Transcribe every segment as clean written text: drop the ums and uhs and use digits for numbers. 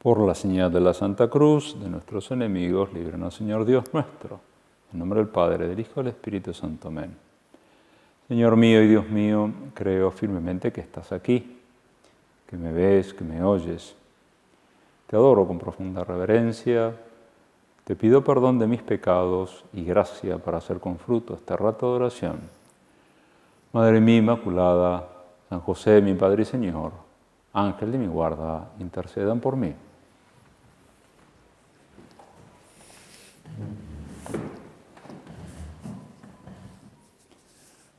Por la señal de la Santa Cruz, de nuestros enemigos, líbranos, Señor Dios nuestro. En nombre del Padre, del Hijo y del Espíritu Santo. Amén. Señor mío y Dios mío, creo firmemente que estás aquí, que me ves, que me oyes. Te adoro con profunda reverencia. Te pido perdón de mis pecados y gracia para hacer con fruto este rato de oración. Madre mía Inmaculada, San José, mi Padre y Señor, Ángel de mi guarda, intercedan por mí.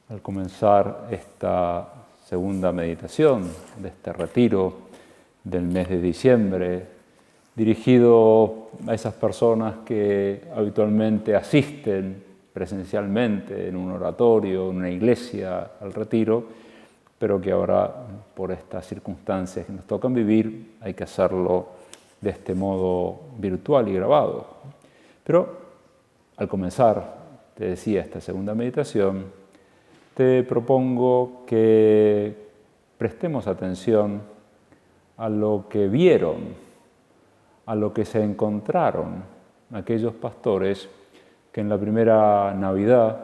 Al comenzar esta segunda meditación de este retiro del mes de diciembre, dirigido a esas personas que habitualmente asisten presencialmente en un oratorio, en una iglesia, al retiro, pero que ahora, por estas circunstancias que nos tocan vivir, hay que hacerlo de este modo virtual y grabado. Pero al comenzar, te decía, esta segunda meditación, te propongo que prestemos atención a lo que vieron, a lo que se encontraron aquellos pastores que en la primera Navidad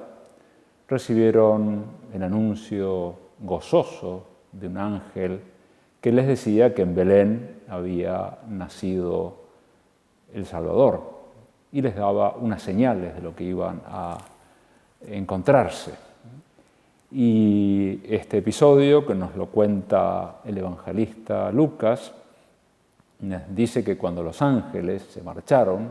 recibieron el anuncio gozoso de un ángel que les decía que en Belén había nacido el Salvador y les daba unas señales de lo que iban a encontrarse. Y este episodio, que nos lo cuenta el evangelista Lucas, nos dice que cuando los ángeles se marcharon,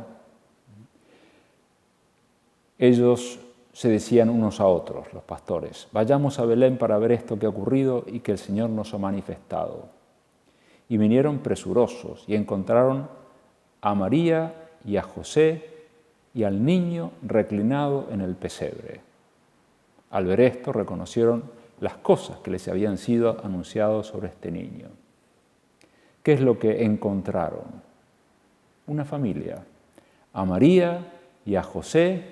ellos se decían unos a otros, los pastores: vayamos a Belén para ver esto que ha ocurrido y que el Señor nos ha manifestado. Y vinieron presurosos y encontraron a María y a José y al niño reclinado en el pesebre. Al ver esto, reconocieron las cosas que les habían sido anunciadas sobre este niño. ¿Qué es lo que encontraron? Una familia, a María y a José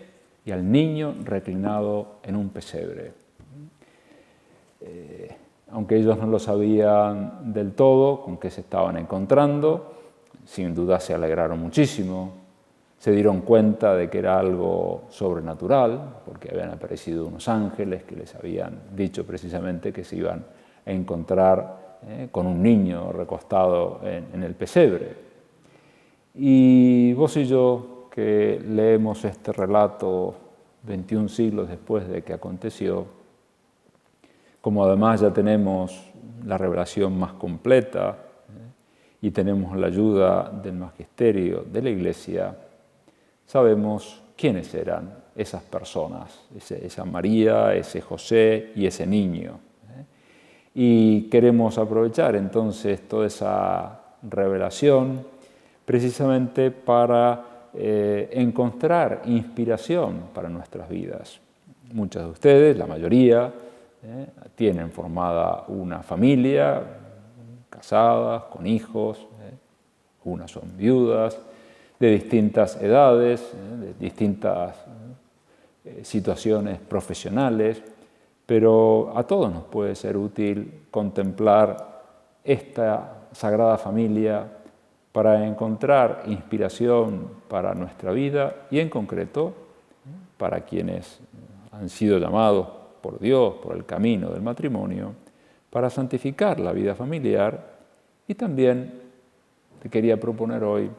y al niño reclinado en un pesebre. Aunque ellos no lo sabían del todo con qué se estaban encontrando, sin duda se alegraron muchísimo. Se dieron cuenta de que era algo sobrenatural, porque habían aparecido unos ángeles que les habían dicho precisamente que se iban a encontrar con un niño recostado en el pesebre. Y vos y yo, que leemos este relato 21 siglos después de que aconteció, como además ya tenemos la revelación más completa y tenemos la ayuda del magisterio de la Iglesia, sabemos quiénes eran esas personas, esa María, ese José y ese niño. Y queremos aprovechar entonces toda esa revelación precisamente para encontrar inspiración para nuestras vidas. Muchos de ustedes, la mayoría, tienen formada una familia, casadas, con hijos, unas son viudas, de distintas edades, de distintas situaciones profesionales, pero a todos nos puede ser útil contemplar esta Sagrada Familia para encontrar inspiración para nuestra vida y en concreto para quienes han sido llamados por Dios, por el camino del matrimonio, para santificar la vida familiar y también te quería proponer hoy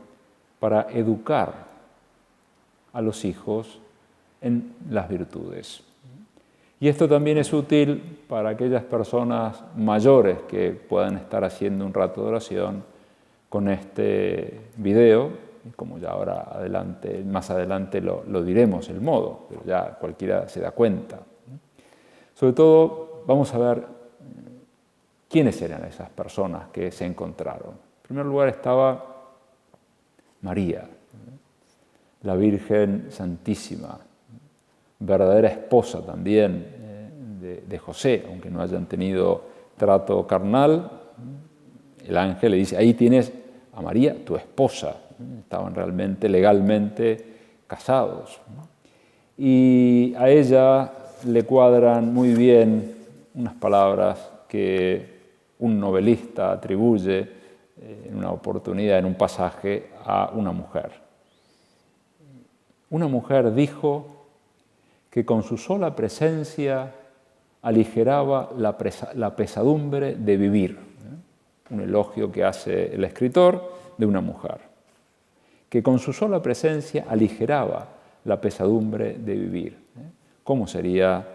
para educar a los hijos en las virtudes. Y esto también es útil para aquellas personas mayores que puedan estar haciendo un rato de oración con este video, como ya ahora más adelante lo diremos el modo, pero ya cualquiera se da cuenta. Sobre todo vamos a ver quiénes eran esas personas que se encontraron. En primer lugar estaba María, la Virgen Santísima, verdadera esposa también de José, aunque no hayan tenido trato carnal. El ángel le dice: ahí tienes a María, tu esposa. Estaban realmente, legalmente casados. Y a ella le cuadran muy bien unas palabras que un novelista atribuye en una oportunidad, en un pasaje, a una mujer. Una mujer dijo que con su sola presencia aligeraba la pesadumbre de vivir. Un elogio que hace el escritor de una mujer. Que con su sola presencia aligeraba la pesadumbre de vivir. ¿Cómo sería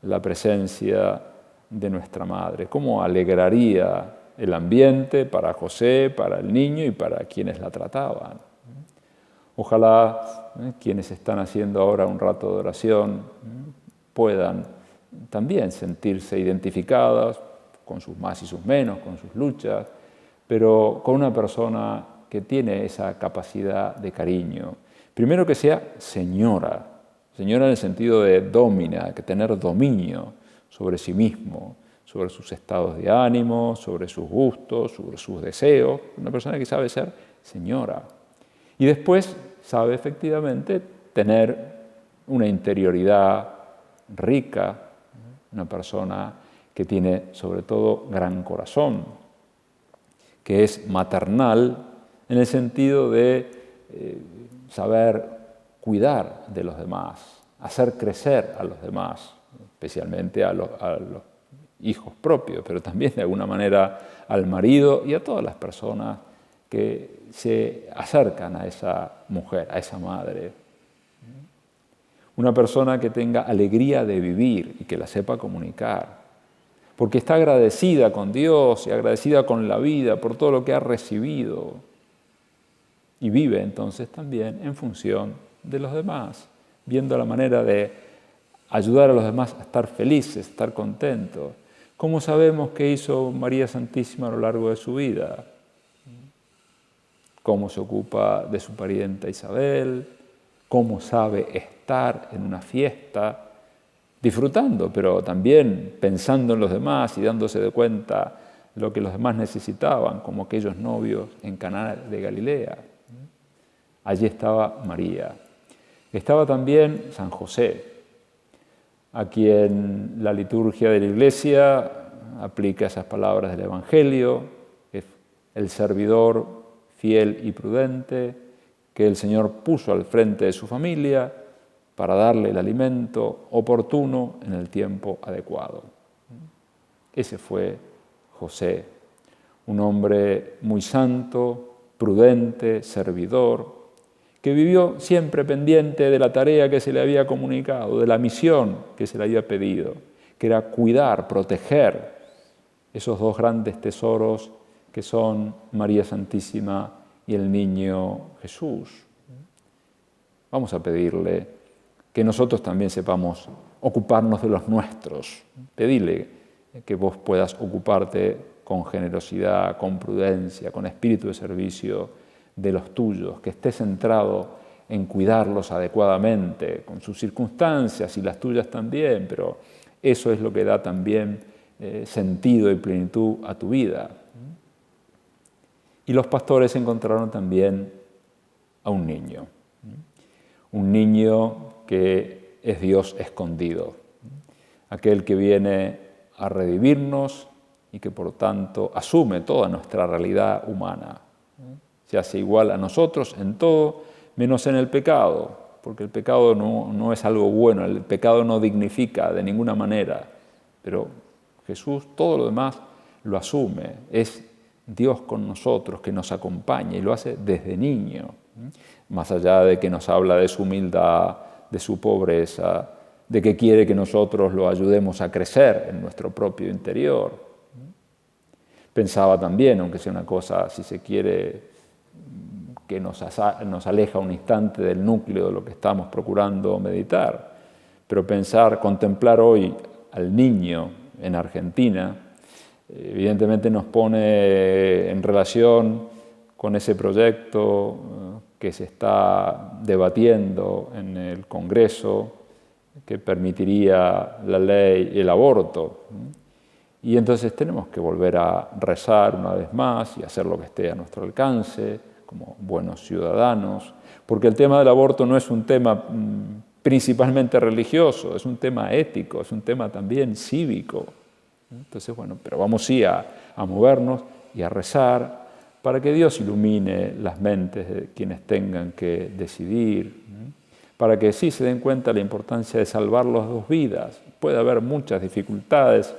la presencia de nuestra madre? ¿Cómo alegraría el ambiente para José, para el niño y para quienes la trataban? Ojalá quienes están haciendo ahora un rato de oración puedan también sentirse identificadas con sus más y sus menos, con sus luchas, pero con una persona que tiene esa capacidad de cariño. Primero que sea señora en el sentido de domina, que tener dominio sobre sí mismo, sobre sus estados de ánimo, sobre sus gustos, sobre sus deseos. Una persona que sabe ser señora. Y después sabe efectivamente tener una interioridad rica, una persona que tiene sobre todo gran corazón, que es maternal en el sentido de saber cuidar de los demás, hacer crecer a los demás, especialmente a los hijos propios, pero también de alguna manera al marido y a todas las personas que se acercan a esa mujer, a esa madre. Una persona que tenga alegría de vivir y que la sepa comunicar, porque está agradecida con Dios y agradecida con la vida por todo lo que ha recibido y vive entonces también en función de los demás, viendo la manera de ayudar a los demás a estar felices, a estar contentos. ¿Cómo sabemos qué hizo María Santísima a lo largo de su vida? ¿Cómo se ocupa de su parienta Isabel? ¿Cómo sabe estar en una fiesta? Disfrutando, pero también pensando en los demás y dándose de cuenta de lo que los demás necesitaban, como aquellos novios en Caná de Galilea. Allí estaba María. Estaba también San José, a quien la liturgia de la Iglesia aplica esas palabras del Evangelio, es el servidor fiel y prudente que el Señor puso al frente de su familia para darle el alimento oportuno en el tiempo adecuado. Ese fue José, un hombre muy santo, prudente, servidor, que vivió siempre pendiente de la tarea que se le había comunicado, de la misión que se le había pedido, que era cuidar, proteger esos dos grandes tesoros que son María Santísima y el niño Jesús. Vamos a pedirle que nosotros también sepamos ocuparnos de los nuestros. Pedirle que vos puedas ocuparte con generosidad, con prudencia, con espíritu de servicio de los tuyos, que estés centrado en cuidarlos adecuadamente, con sus circunstancias y las tuyas también, pero eso es lo que da también sentido y plenitud a tu vida. Y los pastores encontraron también a un niño que es Dios escondido, aquel que viene a redimirnos y que por tanto asume toda nuestra realidad humana. Se hace igual a nosotros en todo, menos en el pecado, porque el pecado no es algo bueno, el pecado no dignifica de ninguna manera, pero Jesús todo lo demás lo asume, es Dios con nosotros, que nos acompaña y lo hace desde niño, más allá de que nos habla de su humildad, de su pobreza, de que quiere que nosotros lo ayudemos a crecer en nuestro propio interior. Pensaba también, aunque sea una cosa, si se quiere, que nos aleja un instante del núcleo de lo que estamos procurando meditar, pero contemplar hoy al niño en Argentina, evidentemente nos pone en relación con ese proyecto que se está debatiendo en el Congreso, que permitiría la ley el aborto. Y entonces tenemos que volver a rezar una vez más y hacer lo que esté a nuestro alcance, como buenos ciudadanos, porque el tema del aborto no es un tema principalmente religioso, es un tema ético, es un tema también cívico. Entonces, bueno, pero vamos sí a movernos y a rezar, para que Dios ilumine las mentes de quienes tengan que decidir, para que sí se den cuenta de la importancia de salvar las dos vidas. Puede haber muchas dificultades,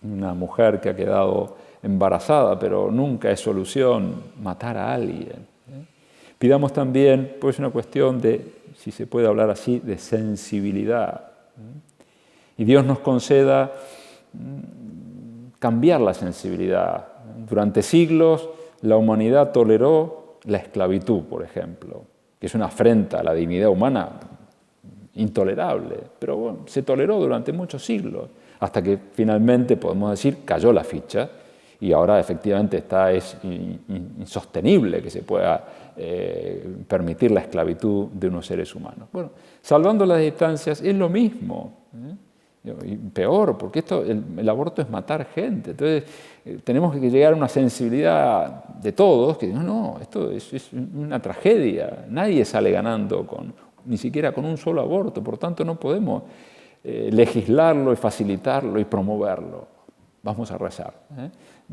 una mujer que ha quedado embarazada, pero nunca es solución matar a alguien. Pidamos también, pues, una cuestión de, si se puede hablar así, de sensibilidad. Y Dios nos conceda cambiar la sensibilidad. Durante siglos la humanidad toleró la esclavitud, por ejemplo, que es una afrenta a la dignidad humana intolerable, pero bueno, se toleró durante muchos siglos, hasta que finalmente, podemos decir, cayó la ficha y ahora efectivamente es insostenible que se pueda permitir la esclavitud de unos seres humanos. Bueno, salvando las distancias es lo mismo, y peor, porque el aborto es matar gente. Entonces tenemos que llegar a una sensibilidad de todos, que no, esto es una tragedia, nadie sale ganando ni siquiera con un solo aborto, por tanto no podemos legislarlo y facilitarlo y promoverlo. Vamos a rezar.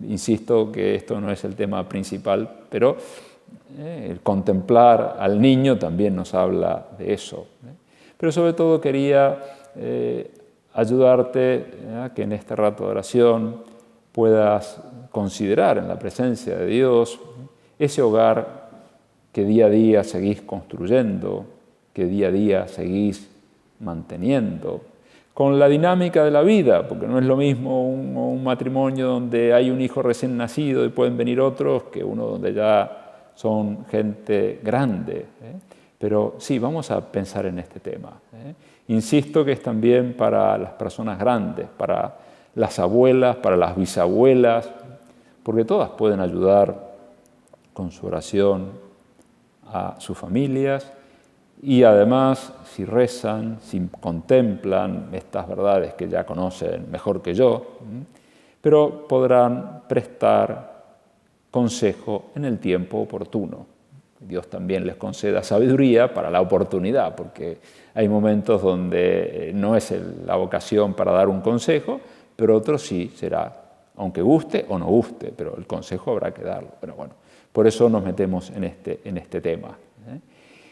Insisto que esto no es el tema principal, pero el contemplar al niño también nos habla de eso. Pero sobre todo quería ayudarte a que en este rato de oración puedas considerar en la presencia de Dios ese hogar que día a día seguís construyendo, que día a día seguís manteniendo, con la dinámica de la vida, porque no es lo mismo un matrimonio donde hay un hijo recién nacido y pueden venir otros que uno donde ya son gente grande. Pero sí, vamos a pensar en este tema. Insisto que es también para las personas grandes, para las abuelas, para las bisabuelas, porque todas pueden ayudar con su oración a sus familias y además, si rezan, si contemplan estas verdades que ya conocen mejor que yo, pero podrán prestar consejo en el tiempo oportuno. Dios también les conceda sabiduría para la oportunidad, porque hay momentos donde no es la vocación para dar un consejo, pero otros sí será, aunque guste o no guste, pero el consejo habrá que darlo. Pero bueno, por eso nos metemos en este tema.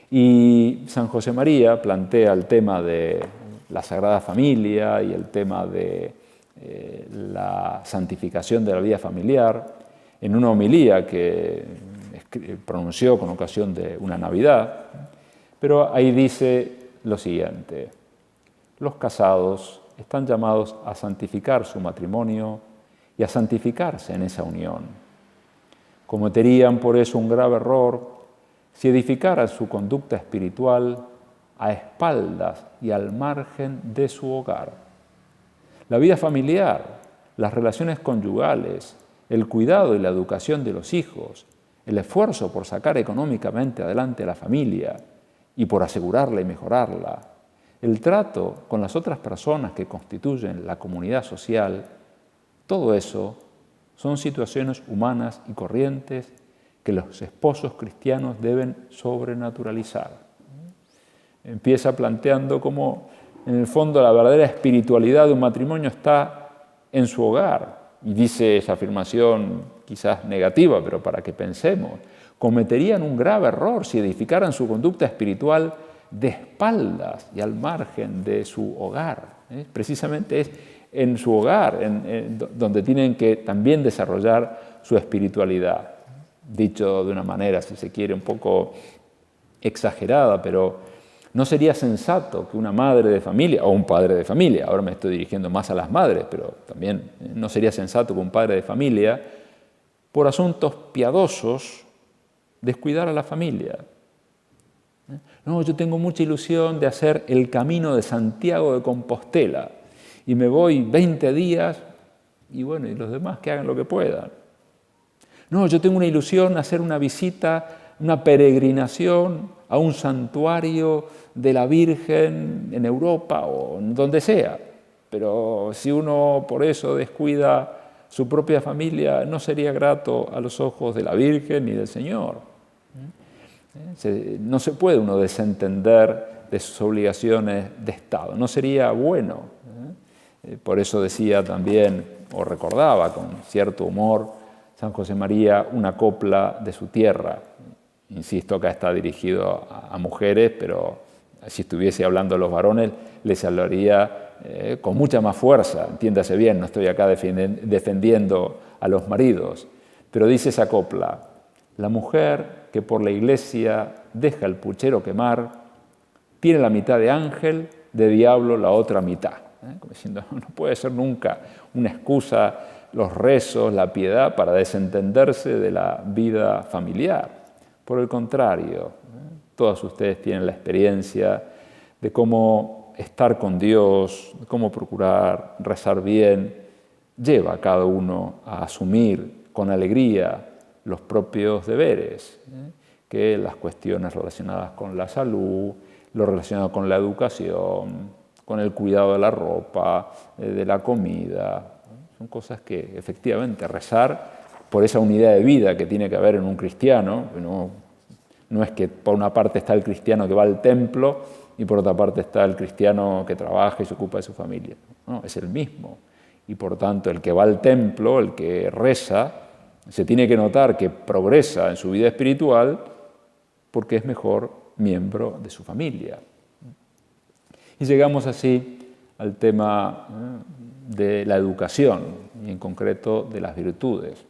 Y San José María plantea el tema de la Sagrada Familia y el tema de la santificación de la vida familiar en una homilía que pronunció con ocasión de una Navidad, pero ahí dice lo siguiente: los casados están llamados a santificar su matrimonio y a santificarse en esa unión. Cometerían por eso un grave error si edificaran su conducta espiritual a espaldas y al margen de su hogar. La vida familiar, las relaciones conyugales, el cuidado y la educación de los hijos, el esfuerzo por sacar económicamente adelante a la familia y por asegurarla y mejorarla, el trato con las otras personas que constituyen la comunidad social, todo eso son situaciones humanas y corrientes que los esposos cristianos deben sobrenaturalizar. Empieza planteando cómo, en el fondo, la verdadera espiritualidad de un matrimonio está en su hogar. Y dice esa afirmación quizás negativa, pero para que pensemos, cometerían un grave error si edificaran su conducta espiritual de espaldas y al margen de su hogar. Precisamente es en su hogar donde tienen que también desarrollar su espiritualidad. Dicho de una manera, si se quiere, un poco exagerada, pero no sería sensato que una madre de familia, o un padre de familia, ahora me estoy dirigiendo más a las madres, pero también no sería sensato que un padre de familia, por asuntos piadosos, descuidara a la familia. No, yo tengo mucha ilusión de hacer el camino de Santiago de Compostela y me voy 20 días y bueno, y los demás que hagan lo que puedan. No, yo tengo una ilusión de hacer una visita, una peregrinación a un santuario de la Virgen en Europa o en donde sea. Pero si uno por eso descuida su propia familia, no sería grato a los ojos de la Virgen ni del Señor. No se puede uno desentender de sus obligaciones de Estado, no sería bueno. Por eso decía también, o recordaba con cierto humor, San José María una copla de su tierra. Insisto, acá está dirigido a mujeres, pero si estuviese hablando a los varones, les hablaría con mucha más fuerza. Entiéndase bien, no estoy acá defendiendo a los maridos, pero dice esa copla: la mujer que por la iglesia deja el puchero quemar, tiene la mitad de ángel, de diablo la otra mitad. Como diciendo, no puede ser nunca una excusa los rezos, la piedad, para desentenderse de la vida familiar. Por el contrario, todos ustedes tienen la experiencia de cómo estar con Dios, de cómo procurar rezar bien, lleva a cada uno a asumir con alegría los propios deberes, que las cuestiones relacionadas con la salud, lo relacionado con la educación, con el cuidado de la ropa, de la comida. Son cosas que efectivamente rezar por esa unidad de vida que tiene que haber en un cristiano. No es que por una parte está el cristiano que va al templo y por otra parte está el cristiano que trabaja y se ocupa de su familia. No, es el mismo. Y por tanto el que va al templo, el que reza, se tiene que notar que progresa en su vida espiritual porque es mejor miembro de su familia. Y llegamos así al tema de la educación, y en concreto de las virtudes,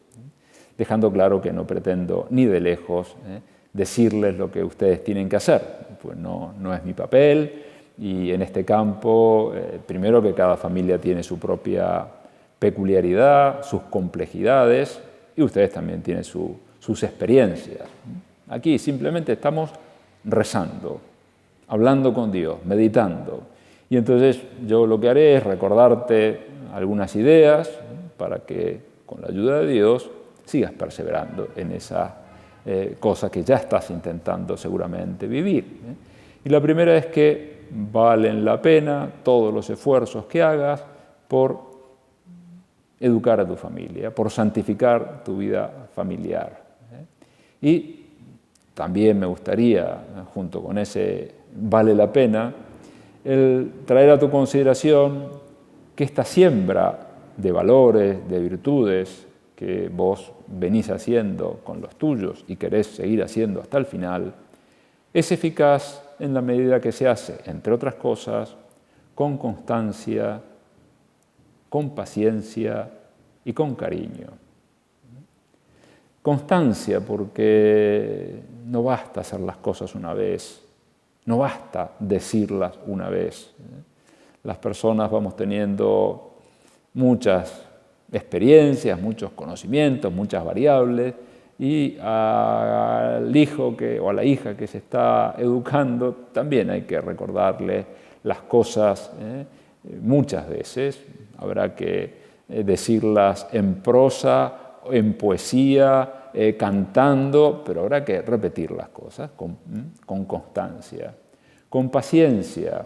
dejando claro que no pretendo ni de lejos decirles lo que ustedes tienen que hacer, pues no es mi papel, y en este campo, primero que cada familia tiene su propia peculiaridad, sus complejidades, y ustedes también tienen sus experiencias. Aquí simplemente estamos rezando, hablando con Dios, meditando. Y entonces yo lo que haré es recordarte algunas ideas para que con la ayuda de Dios sigas perseverando en esa cosa que ya estás intentando seguramente vivir. Y la primera es que valen la pena todos los esfuerzos que hagas por educar a tu familia, por santificar tu vida familiar. Y también me gustaría, junto con ese vale la pena, el traer a tu consideración que esta siembra de valores, de virtudes que vos venís haciendo con los tuyos y querés seguir haciendo hasta el final, es eficaz en la medida que se hace, entre otras cosas, con constancia, con paciencia y con cariño. Constancia, porque no basta hacer las cosas una vez, no basta decirlas una vez. Las personas vamos teniendo muchas experiencias, muchos conocimientos, muchas variables, y al hijo o a la hija que se está educando también hay que recordarle las cosas muchas veces. Habrá que decirlas en prosa, en poesía, cantando, pero habrá que repetir las cosas con constancia, con paciencia,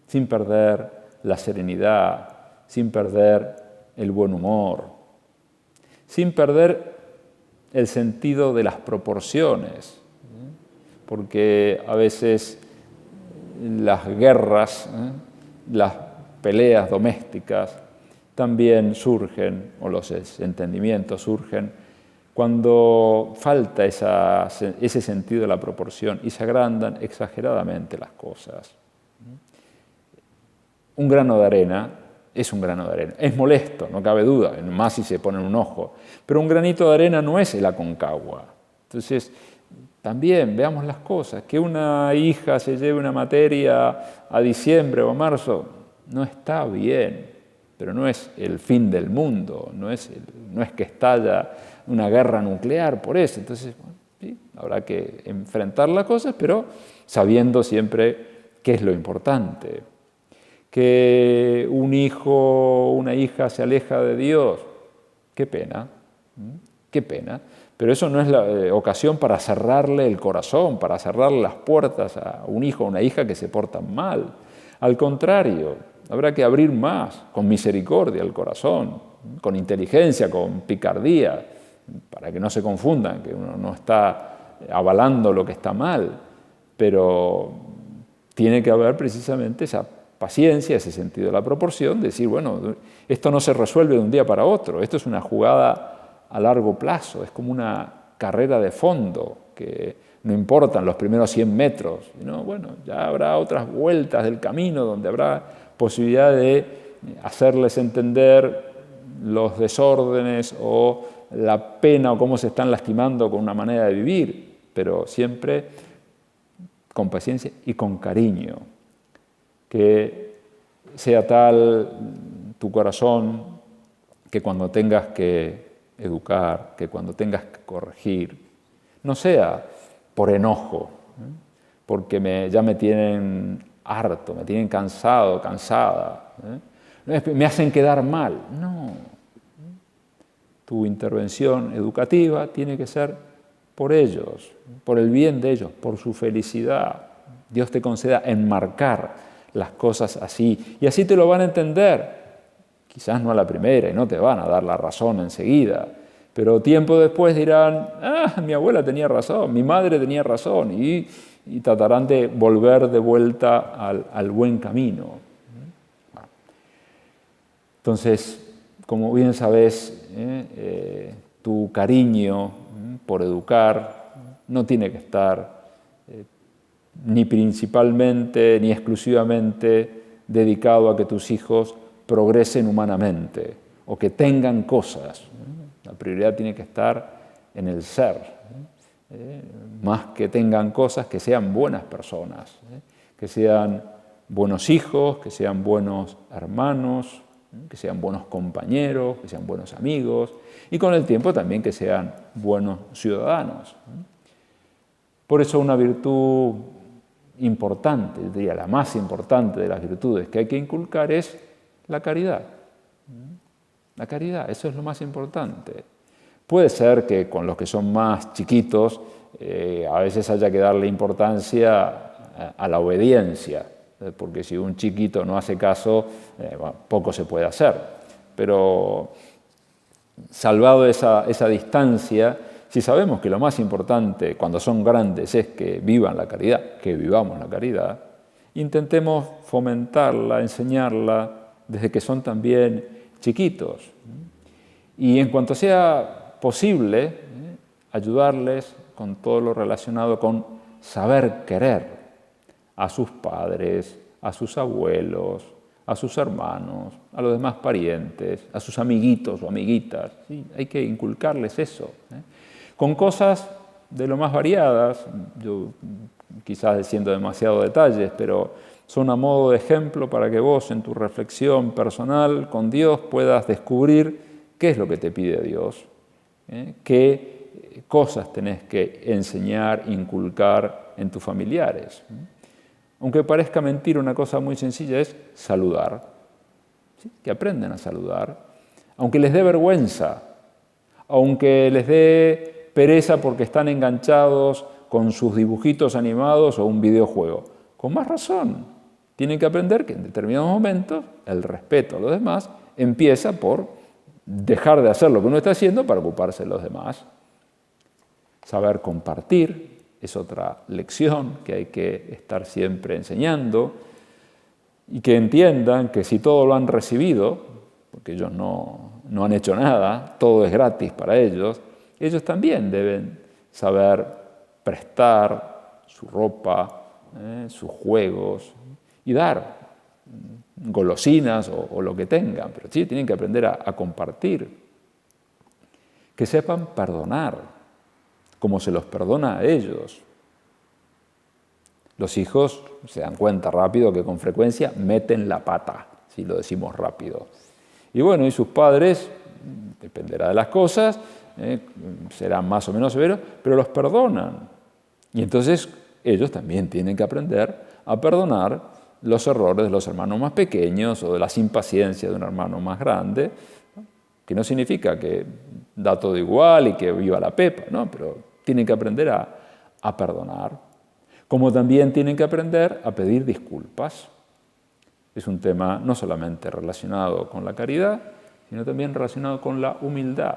sin perder la serenidad, sin perder el buen humor, sin perder el sentido de las proporciones, porque a veces las guerras, las peleas domésticas también surgen, o los desentendimientos surgen, cuando falta ese sentido de la proporción y se agrandan exageradamente las cosas. Un grano de arena es un grano de arena. Es molesto, no cabe duda, más si se pone en un ojo. Pero un granito de arena no es el Aconcagua. Entonces, también veamos las cosas. Que una hija se lleve una materia a diciembre o a marzo no está bien, pero no es el fin del mundo, no es que estalla una guerra nuclear por eso. Entonces, bueno, sí, habrá que enfrentar las cosas, pero sabiendo siempre qué es lo importante. Que un hijo o una hija se aleja de Dios, qué pena, pero eso no es la ocasión para cerrarle el corazón, para cerrarle las puertas a un hijo o una hija que se portan mal. Al contrario, habrá que abrir más, con misericordia el corazón, con inteligencia, con picardía, para que no se confundan, que uno no está avalando lo que está mal, pero tiene que haber precisamente esa paciencia, ese sentido de la proporción, decir, bueno, esto no se resuelve de un día para otro, esto es una jugada a largo plazo, es como una carrera de fondo, que no importan los primeros 100 metros, sino, bueno, ya habrá otras vueltas del camino donde habrá posibilidad de hacerles entender los desórdenes o la pena o cómo se están lastimando con una manera de vivir, pero siempre con paciencia y con cariño. Que sea tal tu corazón que cuando tengas que educar, que cuando tengas que corregir, no sea por enojo, porque ya me tienen harto, me tienen cansado, cansada, me hacen quedar mal. No. Tu intervención educativa tiene que ser por ellos, por el bien de ellos, por su felicidad. Dios te conceda enmarcar las cosas así, y así te lo van a entender. Quizás no a la primera y no te van a dar la razón enseguida, pero tiempo después dirán, mi abuela tenía razón, mi madre tenía razón, y tratarán de volver de vuelta al buen camino. Entonces, como bien sabes, tu cariño por educar no tiene que estar ni principalmente ni exclusivamente dedicado a que tus hijos progresen humanamente o que tengan cosas. La prioridad tiene que estar en el ser, más que tengan cosas, que sean buenas personas, que sean buenos hijos, que sean buenos hermanos, que sean buenos compañeros, que sean buenos amigos y con el tiempo también que sean buenos ciudadanos. Por eso una virtud importante, yo diría la más importante de las virtudes que hay que inculcar es la caridad. La caridad, eso es lo más importante. Puede ser que con los que son más chiquitos a veces haya que darle importancia a la obediencia, porque si un chiquito no hace caso, poco se puede hacer. Pero salvado esa distancia, si sabemos que lo más importante cuando son grandes es que vivan la caridad, que vivamos la caridad, intentemos fomentarla, enseñarla desde que son también chiquitos. Y en cuanto sea posible, ayudarles con todo lo relacionado con saber querer a sus padres, a sus abuelos, a sus hermanos, a los demás parientes, a sus amiguitos o amiguitas. ¿Sí? Hay que inculcarles eso, con cosas de lo más variadas. Yo quizás diciendo demasiados detalles, pero son a modo de ejemplo para que vos en tu reflexión personal con Dios puedas descubrir qué es lo que te pide Dios, qué cosas tenés que enseñar, inculcar en tus familiares. Aunque parezca mentira, una cosa muy sencilla es saludar, ¿sí? Que aprendan a saludar, aunque les dé vergüenza, aunque les dé pereza porque están enganchados con sus dibujitos animados o un videojuego. Con más razón, tienen que aprender que en determinados momentos el respeto a los demás empieza por dejar de hacer lo que uno está haciendo para ocuparse de los demás. Saber compartir es otra lección que hay que estar siempre enseñando y que entiendan que si todo lo han recibido, porque ellos no han hecho nada, todo es gratis para ellos también deben saber prestar su ropa, sus juegos y dar golosinas o lo que tengan, pero sí tienen que aprender a compartir. Que sepan perdonar, como se los perdona a ellos. Los hijos se dan cuenta rápido que con frecuencia meten la pata, si lo decimos rápido. Y bueno, y sus padres, dependerá de las cosas, serán más o menos severos, pero los perdonan. Y entonces ellos también tienen que aprender a perdonar los errores de los hermanos más pequeños o de las impaciencias de un hermano más grande, ¿no? Que no significa que da todo igual y que viva la pepa, ¿no? Pero tienen que aprender a perdonar, como también tienen que aprender a pedir disculpas. Es un tema no solamente relacionado con la caridad, sino también relacionado con la humildad.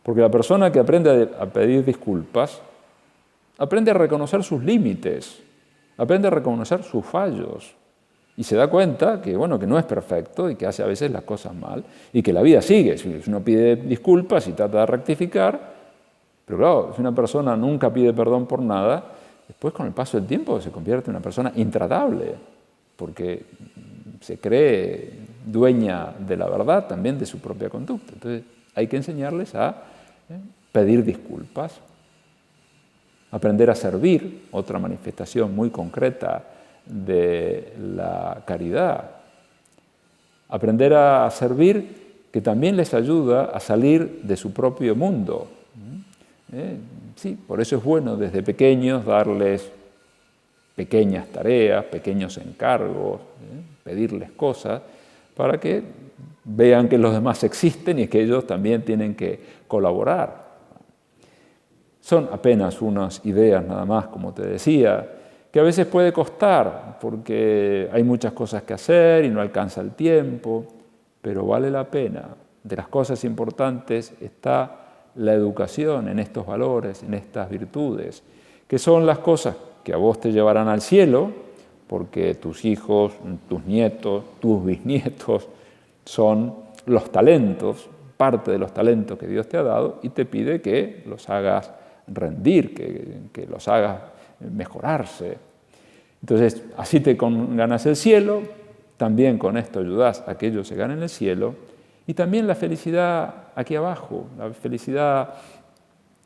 Porque la persona que aprende a pedir disculpas, aprende a reconocer sus límites, aprende a reconocer sus fallos. Y se da cuenta que, bueno, que no es perfecto y que hace a veces las cosas mal y que la vida sigue. Si uno pide disculpas y trata de rectificar, pero claro, si una persona nunca pide perdón por nada, después con el paso del tiempo se convierte en una persona intratable, porque se cree dueña de la verdad, también de su propia conducta. Entonces hay que enseñarles a pedir disculpas, aprender a servir, otra manifestación muy concreta de la caridad. Aprender a servir que también les ayuda a salir de su propio mundo. Sí, por eso es bueno desde pequeños darles pequeñas tareas, pequeños encargos, pedirles cosas, para que vean que los demás existen y que ellos también tienen que colaborar. Son apenas unas ideas nada más, como te decía, que a veces puede costar porque hay muchas cosas que hacer y no alcanza el tiempo, pero vale la pena. De las cosas importantes está la educación en estos valores, en estas virtudes, que son las cosas que a vos te llevarán al cielo, porque tus hijos, tus nietos, tus bisnietos son los talentos, parte de los talentos que Dios te ha dado, y te pide que los hagas rendir, que los hagas mejorarse. Entonces, así te ganas el cielo, también con esto ayudas a que ellos se ganen el cielo, y también la felicidad aquí abajo, la felicidad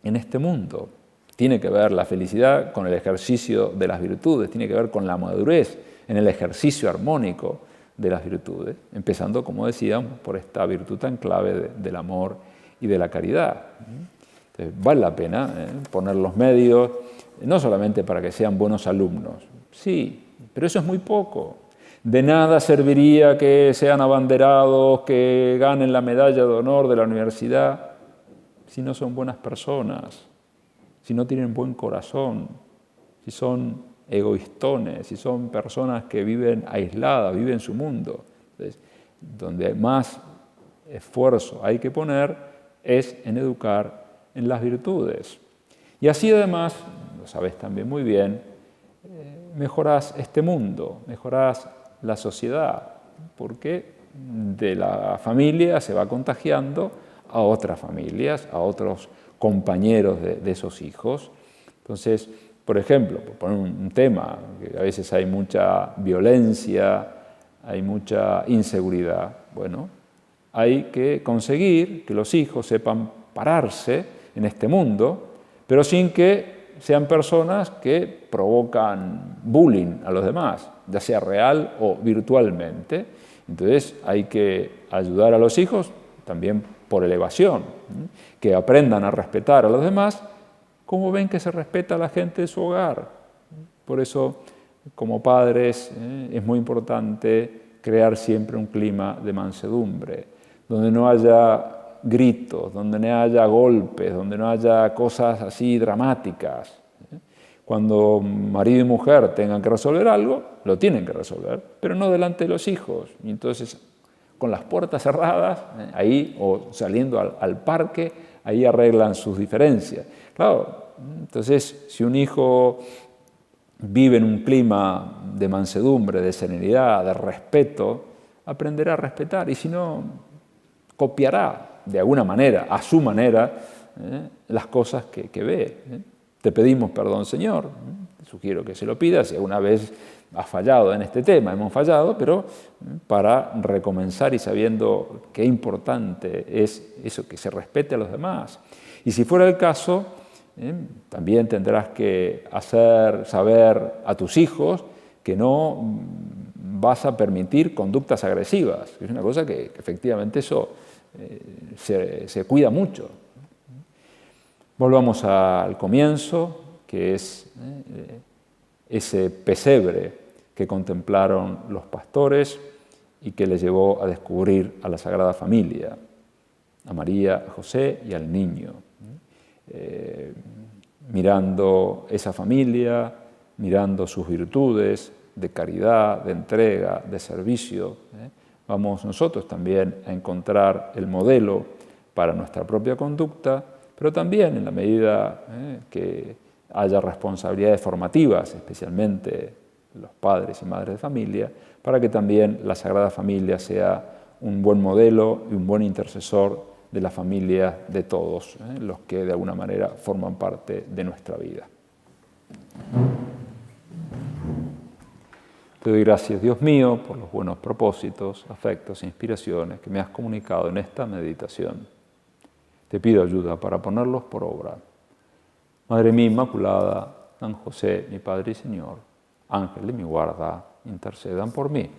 en este mundo. Tiene que ver la felicidad con el ejercicio de las virtudes, tiene que ver con la madurez en el ejercicio armónico de las virtudes, empezando, como decíamos, por esta virtud tan clave del amor y de la caridad. Entonces, vale la pena poner los medios, no solamente para que sean buenos alumnos, sí, pero eso es muy poco. De nada serviría que sean abanderados, que ganen la medalla de honor de la universidad, si no son buenas personas, si no tienen buen corazón, si son egoístones, si son personas que viven aisladas, viven su mundo. Entonces, donde más esfuerzo hay que poner es en educar en las virtudes. Y así además, lo sabes también muy bien, mejorás este mundo, mejorás la sociedad, porque de la familia se va contagiando a otras familias, a otros compañeros de esos hijos. Entonces, por ejemplo, por poner un tema, que a veces hay mucha violencia, hay mucha inseguridad, bueno, hay que conseguir que los hijos sepan pararse en este mundo, pero sin que sean personas que provocan bullying a los demás, ya sea real o virtualmente. Entonces hay que ayudar a los hijos también por elevación, que aprendan a respetar a los demás como ven que se respeta a la gente de su hogar. Por eso, como padres, es muy importante crear siempre un clima de mansedumbre, donde no haya gritos, donde no haya golpes, donde no haya cosas así dramáticas. Cuando marido y mujer tengan que resolver algo, lo tienen que resolver, pero no delante de los hijos. Y entonces, con las puertas cerradas, ahí, o saliendo al parque, ahí arreglan sus diferencias. Claro, entonces, si un hijo vive en un clima de mansedumbre, de serenidad, de respeto, aprenderá a respetar, y si no, copiará de alguna manera, a su manera, las cosas que ve. Te pedimos perdón, Señor, te sugiero que se lo pidas si alguna vez has fallado en este tema, hemos fallado, pero para recomenzar y sabiendo qué importante es eso, que se respete a los demás. Y si fuera el caso, también tendrás que hacer saber a tus hijos que no vas a permitir conductas agresivas. Es una cosa que efectivamente eso se cuida mucho. Volvamos al comienzo, que es ese pesebre que contemplaron los pastores y que les llevó a descubrir a la Sagrada Familia, a María, a José y al niño. Mirando esa familia, mirando sus virtudes de caridad, de entrega, de servicio, vamos nosotros también a encontrar el modelo para nuestra propia conducta, pero también en la medida que haya responsabilidades formativas, especialmente los padres y madres de familia, para que también la Sagrada Familia sea un buen modelo y un buen intercesor de la familia de todos, los que de alguna manera forman parte de nuestra vida. Te doy gracias, Dios mío, por los buenos propósitos, afectos e inspiraciones que me has comunicado en esta meditación. Te pido ayuda para ponerlos por obra. Madre mía Inmaculada, San José, mi Padre y Señor, Ángel de mi guarda, intercedan por mí.